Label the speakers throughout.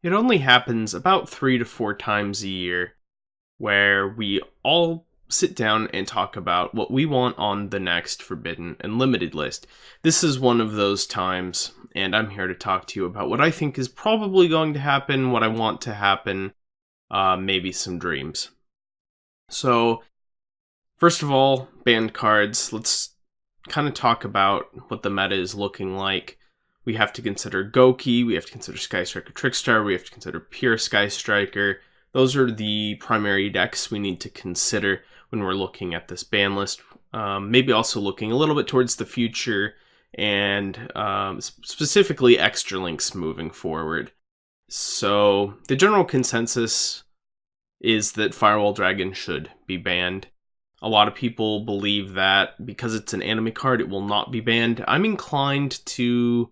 Speaker 1: It only happens about 3 to 4 times a year where we all sit down and talk about what we want on the next Forbidden and Limited list. This is one of those times, and I'm here to talk to you about what I think is probably going to happen, what I want to happen, maybe some dreams. So, first of all, banned cards. Let's kind of talk about what the meta is looking like. We have to consider Goki, we have to consider Sky Striker Trickstar, we have to consider Pure Sky Striker. Those are the primary decks we need to consider when we're looking at this ban list. Maybe also looking a little bit towards the future and specifically extra links moving forward. So the general consensus is that Firewall Dragon should be banned. A lot of people believe that because it's an anime card, it will not be banned. I'm inclined to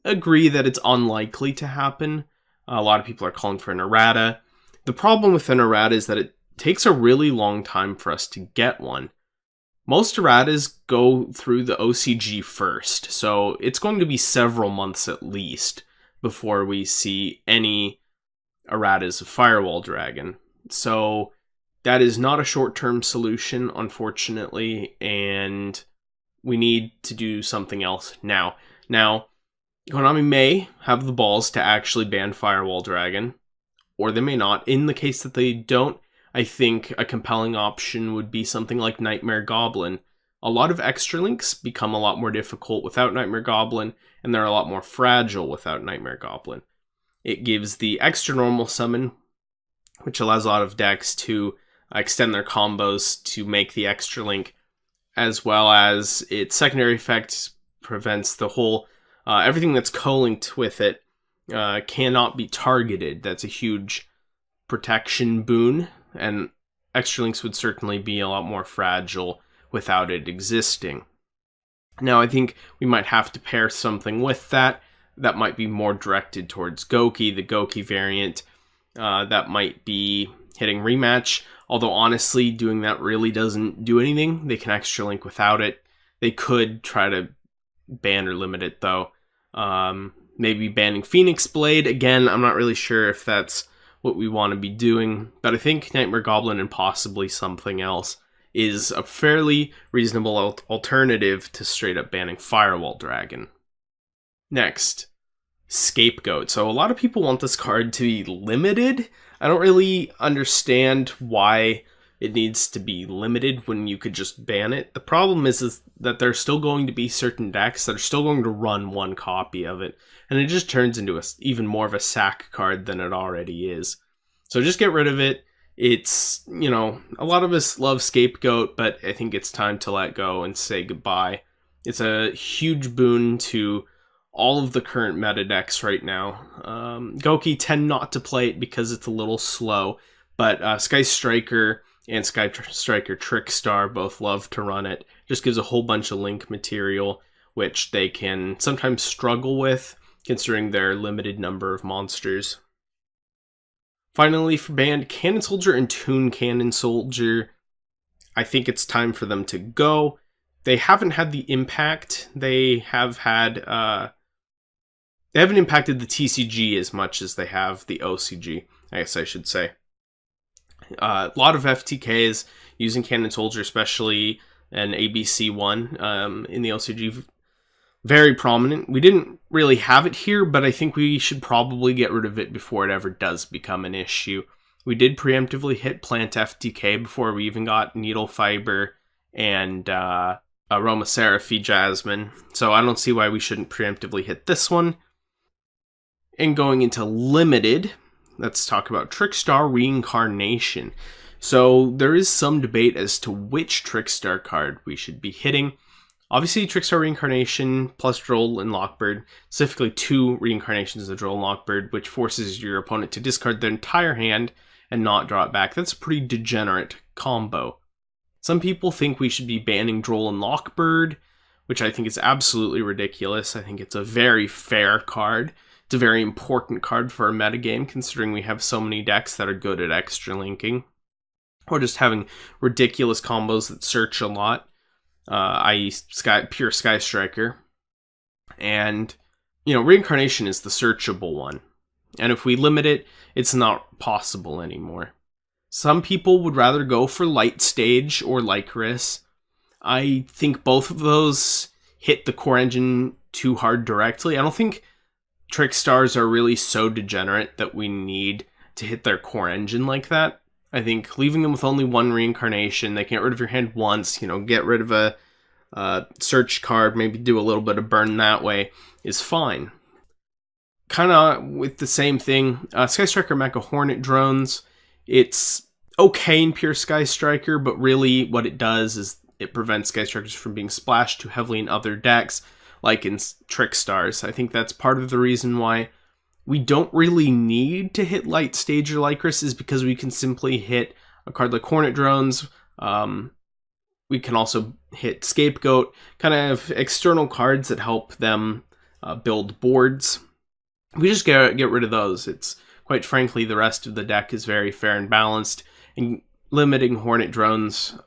Speaker 1: agree that it's unlikely to happen. A lot of people are calling for an errata. The problem with an errata is that it takes a really long time for us to get one. Most erratas go through the OCG first, so it's going to be several months at least before we see any erratas of Firewall Dragon. So that is not a short-term solution, unfortunately, and we need to do something else now. Now, Konami may have the balls to actually ban Firewall Dragon, or they may not. In the case that they don't, I think a compelling option would be something like Nightmare Goblin. A lot of extra links become a lot more difficult without Nightmare Goblin, and they're a lot more fragile without Nightmare Goblin. It gives the extra normal summon, which allows a lot of decks to extend their combos to make the extra link, as well as its secondary effect prevents the whole everything that's co-linked with it cannot be targeted. That's a huge protection boon, and extra links would certainly be a lot more fragile without it existing. Now, I think we might have to pair something with that might be more directed towards Goki, the Goki variant. That might be hitting rematch, although honestly, doing that really doesn't do anything. They can extra link without it. They could try to ban or limit it, though. Maybe banning Phoenix Blade. Again, I'm not really sure if that's what we want to be doing, but I think Nightmare Goblin and possibly something else is a fairly reasonable alternative to straight up banning Firewall Dragon. Next, Scapegoat. So a lot of people want this card to be limited. I don't really understand why it needs to be limited when you could just ban it. The problem is that there's still going to be certain decks that are still going to run one copy of it, and it just turns into even more of a sack card than it already is. So just get rid of it. It's, a lot of us love Scapegoat, but I think it's time to let go and say goodbye. It's a huge boon to all of the current meta decks right now. Goki tend not to play it because it's a little slow, but Sky Striker and Sky Striker Trickstar both love to run it. Just gives a whole bunch of link material, which they can sometimes struggle with, considering their limited number of monsters. Finally, for banned Cannon Soldier and Toon Cannon Soldier, I think it's time for them to go. They haven't had the impact. They haven't impacted the TCG as much as they have the OCG, I guess I should say. A lot of FTKs using Cannon Soldier, especially an ABC1 in the LCG, very prominent. We didn't really have it here, but I think we should probably get rid of it before it ever does become an issue. We did preemptively hit Plant FTK before we even got Needle Fiber and Aromaseraphy Jasmine, so I don't see why we shouldn't preemptively hit this one. And going into limited, let's talk about Trickstar Reincarnation. So there is some debate as to which Trickstar card we should be hitting. Obviously, Trickstar Reincarnation plus Droll and Lockbird, specifically 2 reincarnations of Droll and Lockbird, which forces your opponent to discard their entire hand and not draw it back. That's a pretty degenerate combo. Some people think we should be banning Droll and Lockbird, which I think is absolutely ridiculous. I think it's a very fair card. It's a very important card for a metagame, considering we have so many decks that are good at extra linking, or just having ridiculous combos that search a lot, i.e. Pure Sky Striker. And, Reincarnation is the searchable one. And if we limit it, it's not possible anymore. Some people would rather go for Light Stage or Lycoris. I think both of those hit the core engine too hard directly. I don't think Trick Stars are really so degenerate that we need to hit their core engine like that. I think leaving them with only one reincarnation, they can get rid of your hand once, get rid of a search card, maybe do a little bit of burn that way, is fine. Kind of with the same thing, Sky Striker Mecha Hornet Drones, it's okay in pure Sky Striker, but really what it does is it prevents Sky Strikers from being splashed too heavily in other decks, like in Trick Stars. I think that's part of the reason why we don't really need to hit Light Stage or Lycoris, is because we can simply hit a card like Hornet Drones. We can also hit Scapegoat, kind of external cards that help them build boards. We just get rid of those. It's quite frankly, the rest of the deck is very fair and balanced, and limiting Hornet Drones,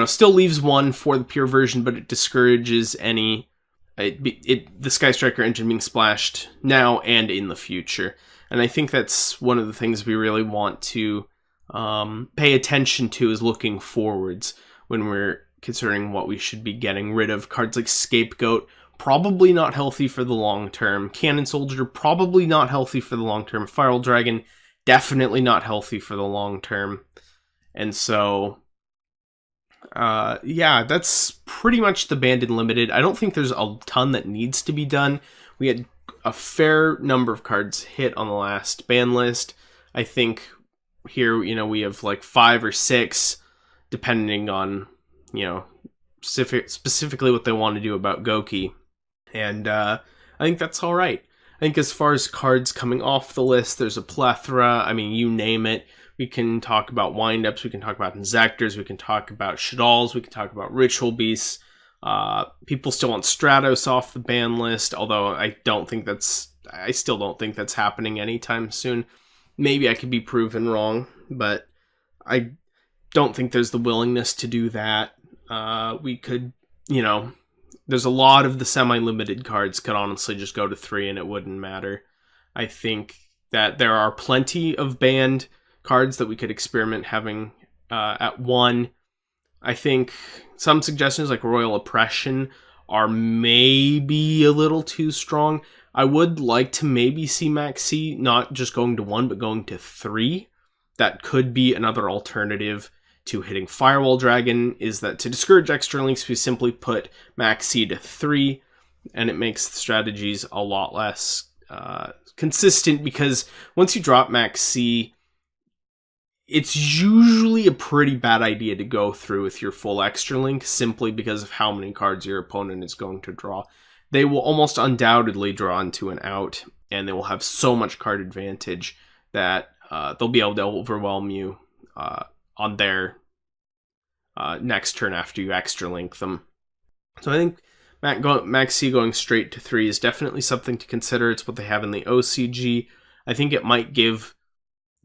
Speaker 1: still leaves one for the pure version, but it discourages any the Sky Striker engine being splashed now and in the future. And I think that's one of the things we really want to pay attention to, is looking forwards when we're considering what we should be getting rid of. Cards like Scapegoat, probably not healthy for the long term. Cannon Soldier, probably not healthy for the long term. Firewall Dragon, definitely not healthy for the long term. And so that's pretty much the banned and limited. I don't think there's a ton that needs to be done. We had a fair number of cards hit on the last ban list. I think here, we have like 5 or 6, depending on, specifically what they want to do about Goki. And I think that's all right. I think as far as cards coming off the list, there's a plethora. I mean, you name it. We can talk about windups, we can talk about Inzectors, we can talk about Shaddolls, we can talk about Ritual Beasts. People still want Stratos off the ban list, although I still don't think that's happening anytime soon. Maybe I could be proven wrong, but I don't think there's the willingness to do that. We could, there's a lot of the semi-limited cards could honestly just go to 3 and it wouldn't matter. I think that there are plenty of banned cards that we could experiment having at 1. I think some suggestions like Royal Oppression are maybe a little too strong. I would like to maybe see Max C not just going to 1, but going to 3. That could be another alternative to hitting Firewall Dragon, is that to discourage extra links, we simply put Max C to 3, and it makes the strategies a lot less consistent, because once you drop Max C, it's usually a pretty bad idea to go through with your full extra link, simply because of how many cards your opponent is going to draw. They will almost undoubtedly draw into an out, and they will have so much card advantage that they'll be able to overwhelm you on their next turn after you extra link them. So I think Max C going straight to 3 is definitely something to consider. It's what they have in the OCG. I think it might give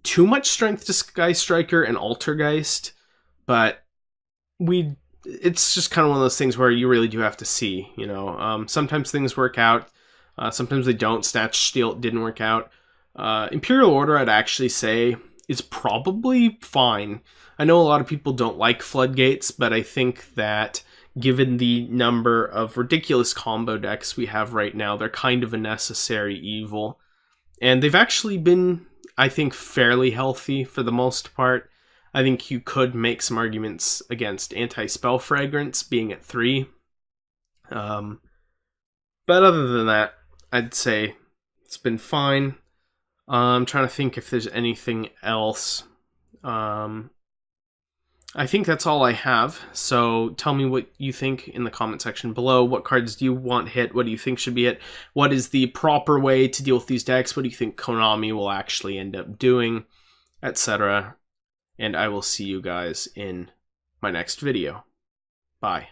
Speaker 1: too much strength to Sky Striker and Altergeist, but it's just kind of one of those things where you really do have to see, sometimes things work out, sometimes they don't. Snatch Steal didn't work out. Imperial Order, I'd actually say, is probably fine. I know a lot of people don't like Floodgates, but I think that given the number of ridiculous combo decks we have right now, they're kind of a necessary evil. And they've actually been, I think, fairly healthy for the most part. I think you could make some arguments against Anti-Spell Fragrance being at 3. But other than that, I'd say it's been fine. I'm trying to think if there's anything else. I think that's all I have. So tell me what you think in the comment section below. What cards do you want hit? What do you think should be hit? What is the proper way to deal with these decks? What do you think Konami will actually end up doing? Etc. And I will see you guys in my next video. Bye.